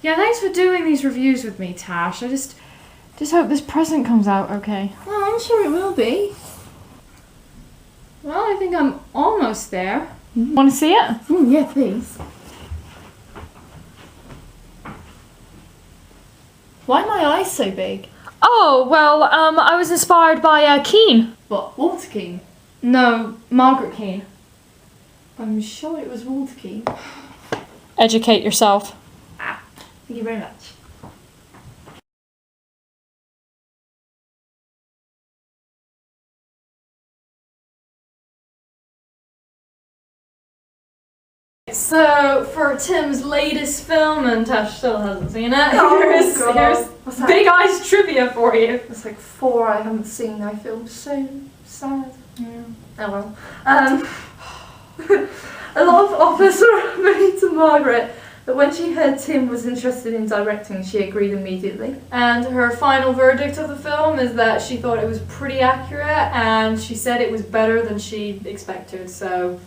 Yeah, thanks for doing these reviews with me, Tash. I just hope this present comes out okay. Well, I'm sure it will be. Well, I think I'm almost there. Want to see it? Yeah, please. Why are my eyes so big? Oh, well, I was inspired by Keane. What, Walter Keane? No, Margaret Keane. I'm sure it was Walter Keane. Educate yourself. Thank you very much. So, for Tim's latest film, and Tash still hasn't seen it, here's that? Big Eyes trivia for you. There's like 4 I haven't seen. I feel so sad. Yeah. Oh well. A lot of offers were made to Margaret, but when she heard Tim was interested in directing, she agreed immediately. And her final verdict of the film is that she thought it was pretty accurate, and she said it was better than she expected, so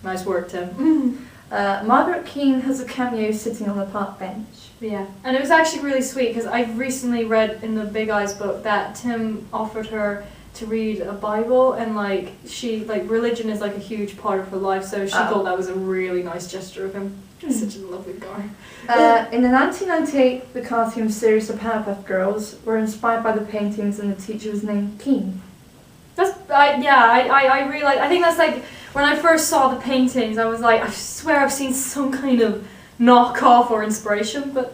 nice work, Tim. Margaret Keane has a cameo sitting on the park bench. Yeah, and it was actually really sweet because I've recently read in the Big Eyes book that Tim offered her to read a Bible, and religion is like a huge part of her life, so she thought that was a really nice gesture of him. He's such a lovely guy. In the 1998, the cartoon series The Powerpuff Girls were inspired by the paintings, and the teacher was named Keane. I realized, I think that's like, when I first saw the paintings, I was like, I swear I've seen some kind of knockoff or inspiration, but...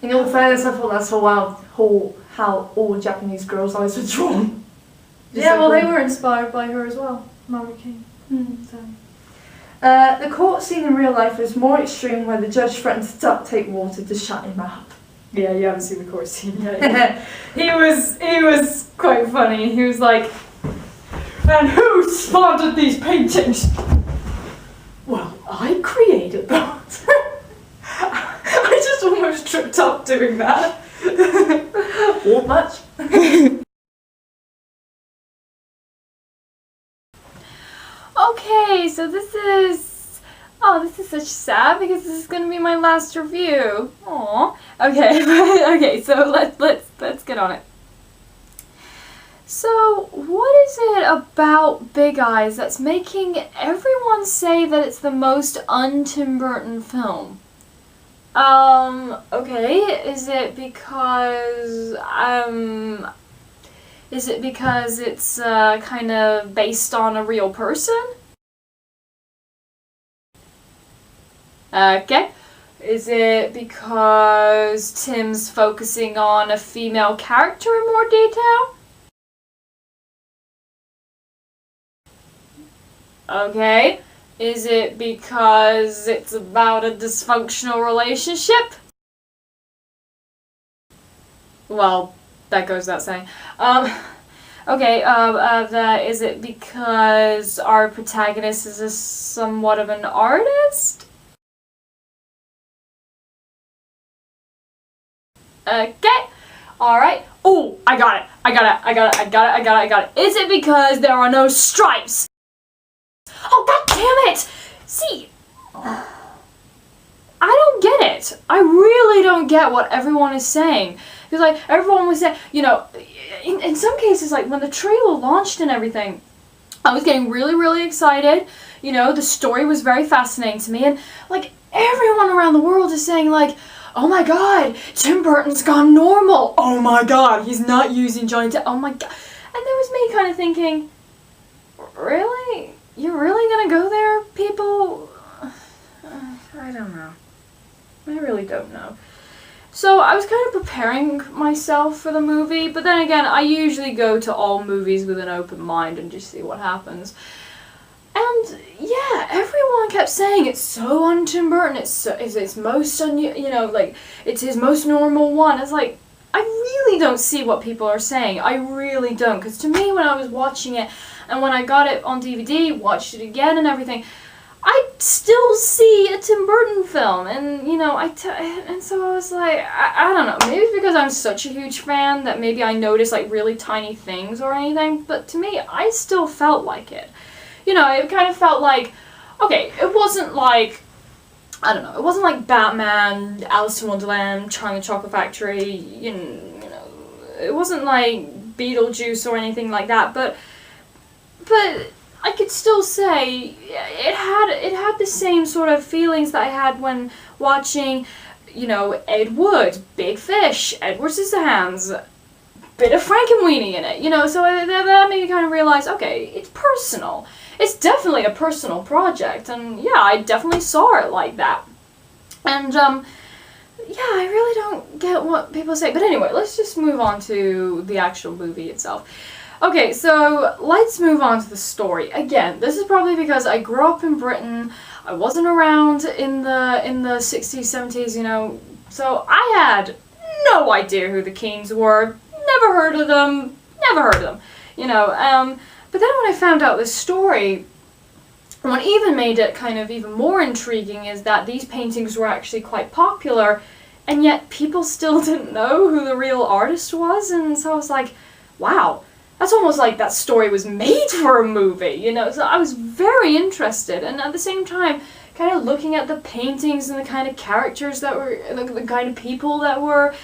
In all fairness, I thought that's how all Japanese girls' eyes were drawn. Yeah, well, they were inspired by her as well, Margaret Keane. So. The court scene in real life is more extreme, where the judge threatened to duct tape Walter to shut him up. Yeah, you haven't seen the court scene yet. He was quite funny. He was like, "And who spotted these paintings?" "Well, I created them." I just almost tripped up doing that. What much? Okay, so this is such sad because this is gonna be my last review. Aww. Okay, okay, so let's get on it. So, what is it about Big Eyes that's making everyone say that it's the most un-Tim Burton film? Okay, is it because it's kind of based on a real person? Okay. Is it because Tim's focusing on a female character in more detail? Okay. Is it because it's about a dysfunctional relationship? Well, that goes without saying. Okay, is it because our protagonist is somewhat of an artist? Okay, alright. Oh, I got it. Is it because there are no stripes? Oh, god damn it! See, I don't get it. I really don't get what everyone is saying. Because, like, everyone was saying, you know, in some cases, like, when the trailer launched and everything, I was getting really, really excited. You know, the story was very fascinating to me. And, like, everyone around the world is saying, like, oh my god, Tim Burton's gone normal. Oh my god, he's not using Johnny Depp. Oh my god. And there was me kind of thinking, really? You're really gonna go there, people? I don't know. I really don't know. So I was kind of preparing myself for the movie, but then again, I usually go to all movies with an open mind and just see what happens. And yeah, everyone kept saying it's so un-Tim Burton. It's most it's his most normal one. It's like, I really don't see what people are saying. I really don't, because to me, when I was watching it, and when I got it on DVD, watched it again and everything, I still see a Tim Burton film, and you know, and so I was like, I don't know, maybe it's because I'm such a huge fan that maybe I notice like really tiny things or anything, but to me, I still felt like it. You know, it kind of felt like, okay, it wasn't like I don't know, it wasn't like Batman, Alice in Wonderland, Charlie and the Chocolate Factory, you know, it wasn't like Beetlejuice or anything like that, but I could still say it had the same sort of feelings that I had when watching, you know, Ed Wood, Big Fish, Edward Scissorhands, bit of Frankenweenie in it, you know, so that made me kind of realize, okay, it's personal. It's definitely a personal project, and yeah, I definitely saw it like that. And, yeah, I really don't get what people say. But anyway, let's just move on to the actual movie itself. Okay, so let's move on to the story. Again, this is probably because I grew up in Britain. I wasn't around in the 60s, 70s, you know, so I had no idea who the Keens were. Never heard of them, you know, but then when I found out this story, what even made it kind of even more intriguing is that these paintings were actually quite popular, and yet people still didn't know who the real artist was, and so I was like, wow, that's almost like that story was made for a movie, you know, so I was very interested, and at the same time, kind of looking at the paintings and the kind of characters that were, the kind of people that were,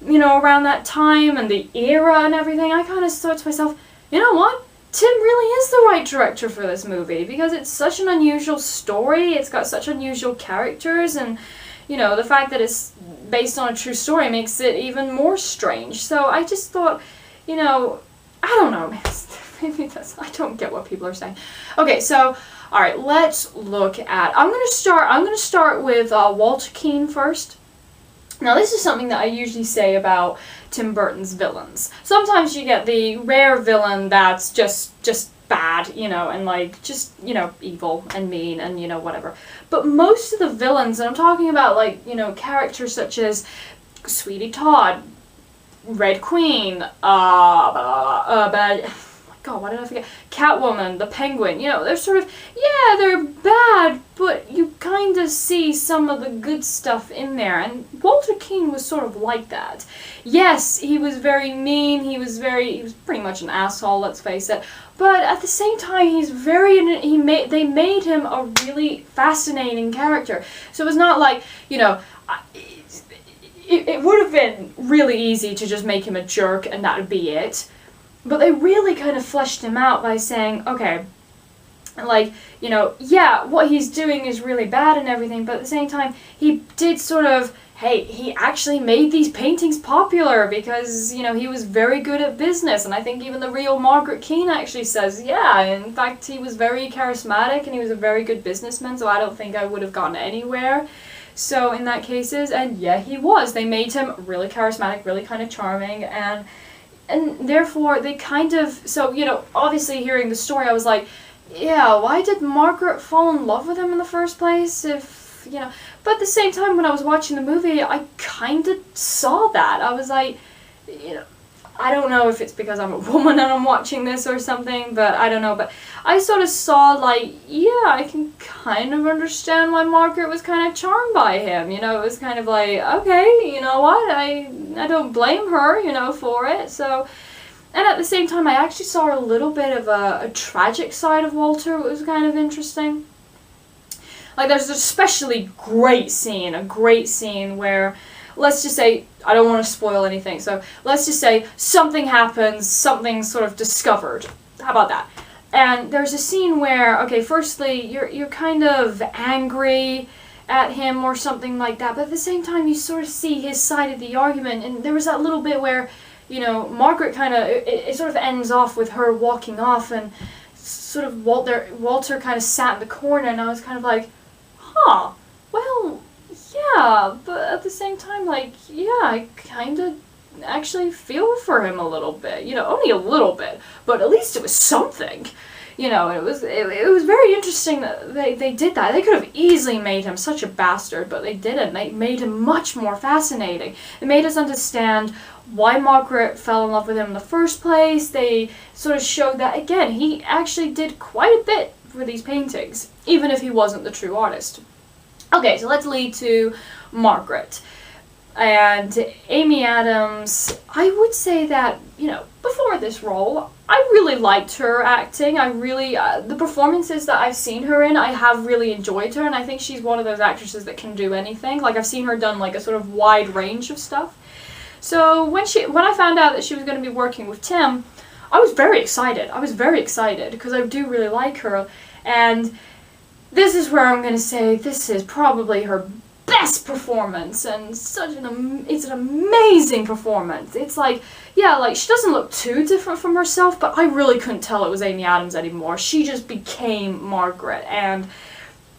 you know, around that time, and the era and everything, I kind of thought to myself, you know what? Tim really is the right director for this movie, because it's such an unusual story, it's got such unusual characters, and, you know, the fact that it's based on a true story makes it even more strange. So I just thought, you know, I don't know, maybe that's, I don't get what people are saying. Okay, so, alright, let's look at, I'm gonna start with Walter Keane first. Now, this is something that I usually say about Tim Burton's villains. Sometimes you get the rare villain that's just bad, you know, and like, just, you know, evil and mean and, you know, whatever. But most of the villains, and I'm talking about, like, you know, characters such as Sweetie Todd, Red Queen, God, why did I forget? Catwoman, the Penguin, you know, they're sort of, yeah, they're bad, but you kind of see some of the good stuff in there, and Walter Keane was sort of like that. Yes, he was very mean, he was pretty much an asshole, let's face it, but at the same time, they made him a really fascinating character. So it was not like, you know, it would have been really easy to just make him a jerk and that would be it. But they really kind of fleshed him out by saying, okay, like, you know, yeah, what he's doing is really bad and everything, but at the same time, he did sort of, hey, he actually made these paintings popular because, you know, he was very good at business, and I think even the real Margaret Keane actually says, yeah, in fact, he was very charismatic and he was a very good businessman, so I don't think I would have gotten anywhere. So in that cases, and yeah, he was. They made him really charismatic, really kind of charming, and therefore they kind of, so, you know, obviously hearing the story, I was like, yeah, why did Margaret fall in love with him in the first place? If, you know, but at the same time, when I was watching the movie, I kind of saw that. I was like, you know, I don't know if it's because I'm a woman and I'm watching this or something, but I don't know, but I sort of saw, like, yeah, I can kind of understand why Margaret was kind of charmed by him, you know, it was kind of like, okay, you know what, I don't blame her, you know, for it, so, and at the same time, I actually saw a little bit of a tragic side of Walter, it was kind of interesting. Like, there's an especially great scene where, let's just say, I don't want to spoil anything, so let's just say something happens, something's sort of discovered. How about that? And there's a scene where, okay, firstly, you're kind of angry at him or something like that, but at the same time you sort of see his side of the argument, and there was that little bit where, you know, Margaret kind of, it sort of ends off with her walking off, and sort of Walter kind of sat in the corner, and I was kind of like, huh, well, yeah, but at the same time, like, yeah, I kind of actually feel for him a little bit, you know, only a little bit, but at least it was something, you know, it was very interesting that they did that. They could have easily made him such a bastard, but they didn't. They made him much more fascinating. They made us understand why Margaret fell in love with him in the first place. They sort of showed that, again, he actually did quite a bit for these paintings, even if he wasn't the true artist. Okay, so let's lead to Margaret. And Amy Adams, I would say that, you know, before this role, I really liked her acting. I really, the performances that I've seen her in, I have really enjoyed her, and I think she's one of those actresses that can do anything. Like, I've seen her done, like, a sort of wide range of stuff. So when I found out that she was going to be working with Tim, I was very excited. I was very excited, because I do really like her, and this is where I'm going to say this is probably her best performance, and it's an amazing performance. It's like, yeah, like, she doesn't look too different from herself, but I really couldn't tell it was Amy Adams anymore. She just became Margaret, and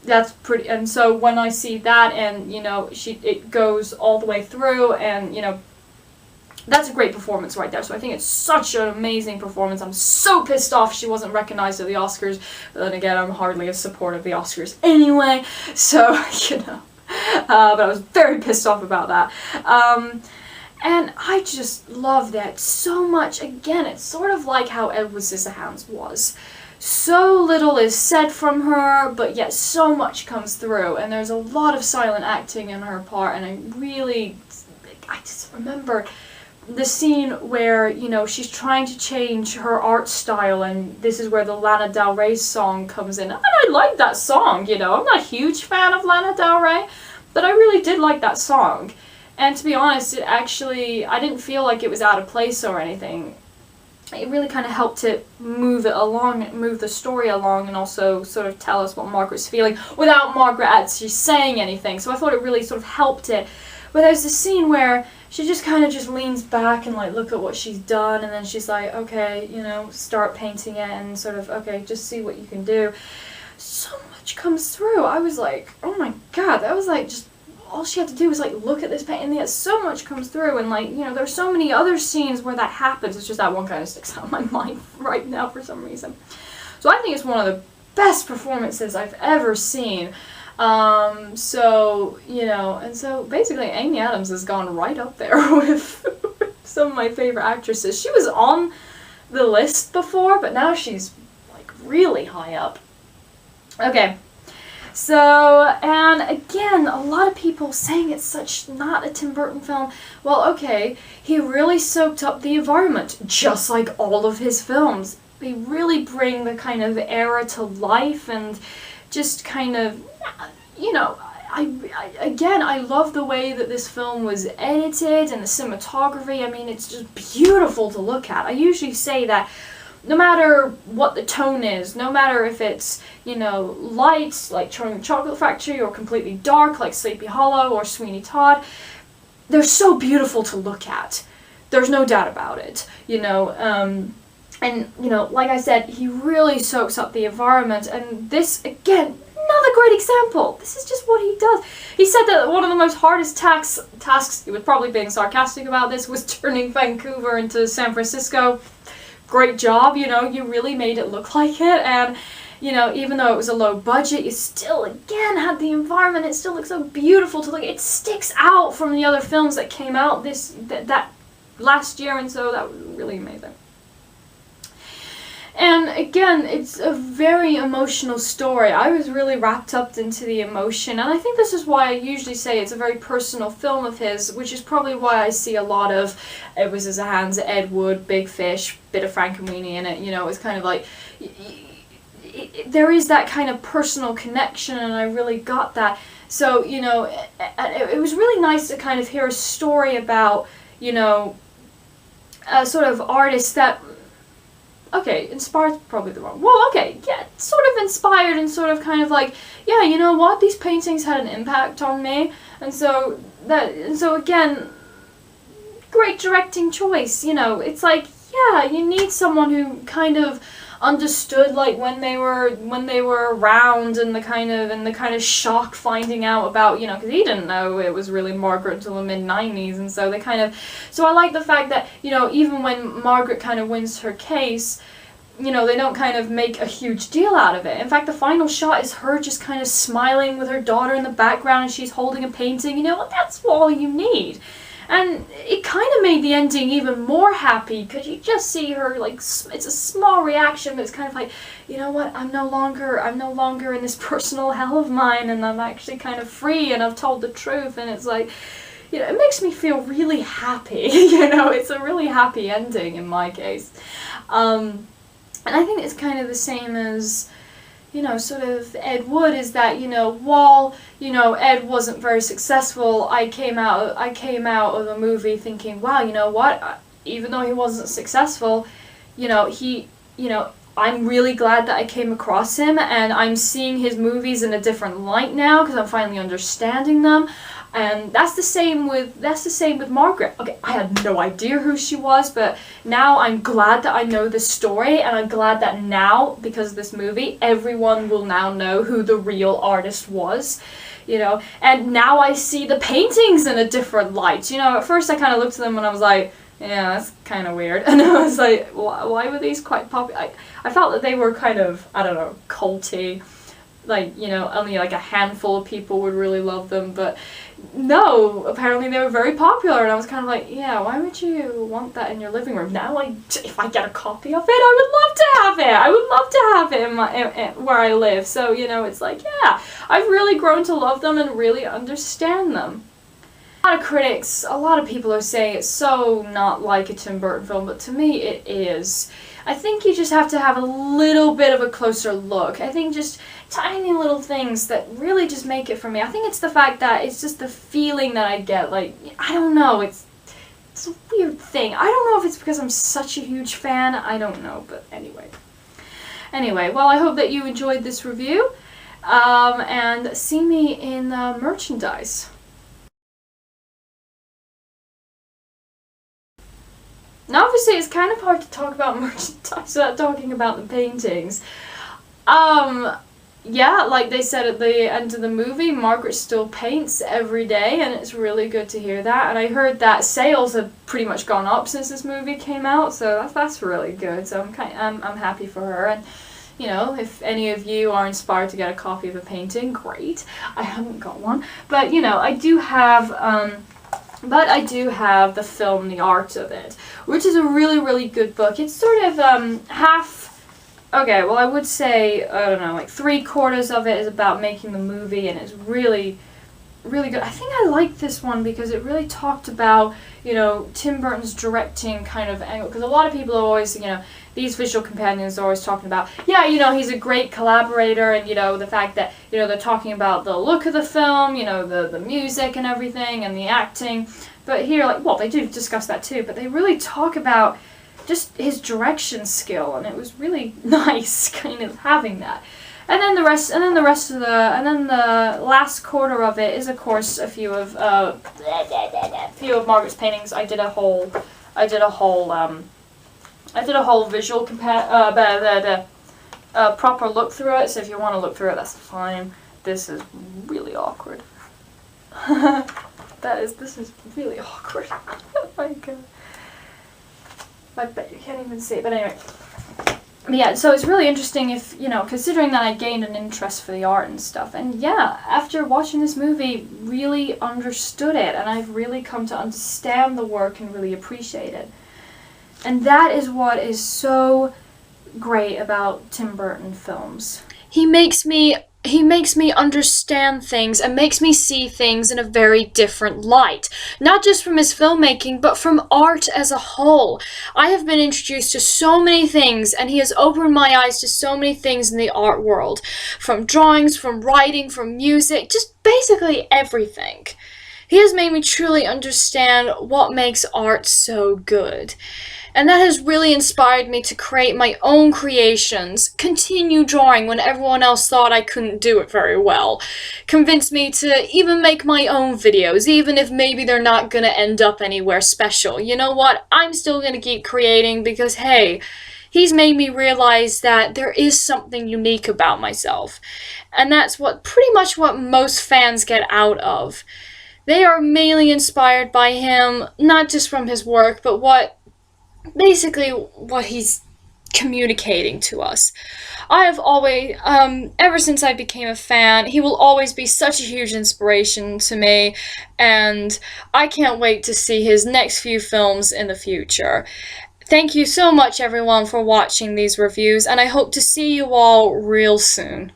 that's pretty, and so when I see that, and, you know, it goes all the way through, and, you know, that's a great performance right there. So I think it's such an amazing performance. I'm so pissed off she wasn't recognized at the Oscars, but then again, I'm hardly a supporter of the Oscars anyway, so, you know. But I was very pissed off about that. And I just love that so much. Again, it's sort of like how Edward Scissorhands was. So little is said from her, but yet so much comes through. And there's a lot of silent acting in her part, and I just remember the scene where, you know, she's trying to change her art style, and this is where the Lana Del Rey song comes in. And I like that song, you know. I'm not a huge fan of Lana Del Rey, but I really did like that song. And to be honest, I didn't feel like it was out of place or anything. It really kind of helped it move the story along, and also sort of tell us what Margaret's feeling without Margaret actually saying anything. So I thought it really sort of helped it. But there's this scene where she just kind of just leans back and, like, look at what she's done, and then she's like, okay, you know, start painting it, and sort of, okay, just see what you can do. So much comes through. I was like, oh my god, that was like just, all she had to do was, like, look at this painting, and yet so much comes through, and, like, you know, there's so many other scenes where that happens. It's just that one kind of sticks out in my mind right now for some reason. So I think it's one of the best performances I've ever seen. So, you know, and so basically Amy Adams has gone right up there with some of my favorite actresses. She was on the list before, but now she's, like, really high up. Okay, so, and again, a lot of people saying it's such not a Tim Burton film. Well, okay, he really soaked up the environment, just like all of his films. They really bring the kind of era to life, and just kind of, you know, I love the way that this film was edited, and the cinematography. I mean, it's just beautiful to look at. I usually say that no matter what the tone is, no matter if it's, you know, light, like Charlie and the Chocolate Factory, or completely dark, like Sleepy Hollow or Sweeney Todd, they're so beautiful to look at. There's no doubt about it, you know. And, you know, like I said, he really soaks up the environment, and this, again, another great example. This is just what he does. He said that one of the most hardest tasks, he was probably being sarcastic about this, was turning Vancouver into San Francisco. Great job, you know, you really made it look like it, and, you know, even though it was a low budget, you still, again, had the environment. It still looks so beautiful to look. It sticks out from the other films that came out that last year, and so that was really amazing. And again, it's a very emotional story. I was really wrapped up into the emotion, and I think this is why I usually say it's a very personal film of his, which is probably why I see a lot of Edward Scissorhands, Ed Wood, Big Fish, bit of Frankenweenie in it. You know, it's kind of like, there is that kind of personal connection, and I really got that. So, you know, it was really nice to kind of hear a story about, you know, a sort of artist that, okay, inspired probably the wrong. Well, okay, yeah, sort of inspired, and sort of kind of like, yeah, you know what? These paintings had an impact on me, and so again, great directing choice. You know, it's like, yeah, you need someone who kind of understood, like, when they were around, and the kind of shock finding out about, you know, because he didn't know it was really Margaret until the mid-90s, and so so I like the fact that, you know, even when Margaret kind of wins her case, you know, they don't kind of make a huge deal out of it. In fact, the final shot is her just kind of smiling with her daughter in the background, and she's holding a painting. You know, that's all you need. And it kind of made the ending even more happy, because you just see her, like, it's a small reaction, but it's kind of like, you know what, I'm no longer in this personal hell of mine, and I'm actually kind of free, and I've told the truth, and it's like, you know, it makes me feel really happy. You know, it's a really happy ending in my case. And I think it's kind of the same as, you know, sort of Ed Wood, is that, you know, while, you know, Ed wasn't very successful, I came out of the movie thinking, wow, you know what, even though he wasn't successful, you know, I'm really glad that I came across him, and I'm seeing his movies in a different light now because I'm finally understanding them. And that's the same with Margaret. Okay, I had no idea who she was, but now I'm glad that I know the story, and I'm glad that now, because of this movie, everyone will now know who the real artist was. You know, and now I see the paintings in a different light. You know, at first I kind of looked at them and I was like, yeah, that's kind of weird. And I was like, why were these quite popular? I felt that they were kind of, I don't know, culty. Like, you know, only like a handful of people would really love them, but no, apparently they were very popular, and I was kind of like, yeah, why would you want that in your living room? Now, if I get a copy of it, I would love to have it. I would love to have it in where I live. So, you know, it's like, yeah, I've really grown to love them and really understand them. A lot of critics, a lot of people are saying it's so not like a Tim Burton film, but to me it is. I think you just have to have a little bit of a closer look. I think just tiny little things that really just make it for me. I think it's the fact that it's just the feeling that I get. Like, I don't know, it's a weird thing. I don't know if it's because I'm such a huge fan. I don't know, but anyway. Anyway, well, I hope that you enjoyed this review, and see me in merchandise. Now, obviously, it's kind of hard to talk about merchandise without talking about the paintings. Yeah, like they said at the end of the movie, Margaret still paints every day, and it's really good to hear that. And I heard that sales have pretty much gone up since this movie came out, so that's really good. So I'm happy for her. And you know, if any of you are inspired to get a copy of a painting, great. I haven't got one, but you know, I do have the film The Art of It, which is a really, really good book. It's sort of okay, well, I would say, I don't know, like 3/4 of it is about making the movie, and it's really, really good. I think I like this one because it really talked about, you know, Tim Burton's directing kind of angle, because a lot of people are always, you know, these visual companions are always talking about, yeah, you know, he's a great collaborator, and, you know, the fact that, you know, they're talking about the look of the film, you know, the music and everything, and the acting. But here, like, well, they do discuss that too, but they really talk about just his direction skill, and it was really nice kind of having that. And then the last quarter of it is, of course, a few of Margaret's paintings. I did a whole visual proper look through it. So if you want to look through it, that's fine. This is really awkward. This is really awkward. Oh my god. I bet you can't even see it, but anyway. Yeah, so it's really interesting if, you know, considering that I gained an interest for the art and stuff. And yeah, after watching this movie, really understood it, and I've really come to understand the work and really appreciate it. And that is what is so great about Tim Burton films. He makes me understand things and makes me see things in a very different light. Not just from his filmmaking, but from art as a whole. I have been introduced to so many things, and he has opened my eyes to so many things in the art world. From drawings, from writing, from music, just basically everything. He has made me truly understand what makes art so good. And that has really inspired me to create my own creations, continue drawing when everyone else thought I couldn't do it very well, convinced me to even make my own videos, even if maybe they're not gonna end up anywhere special. You know what? I'm still gonna keep creating because, hey, he's made me realize that there is something unique about myself. And that's pretty much what most fans get out of. They are mainly inspired by him, not just from his work, but basically what he's communicating to us. I have always, ever since I became a fan, he will always be such a huge inspiration to me, and I can't wait to see his next few films in the future. Thank you so much, everyone, for watching these reviews, and I hope to see you all real soon.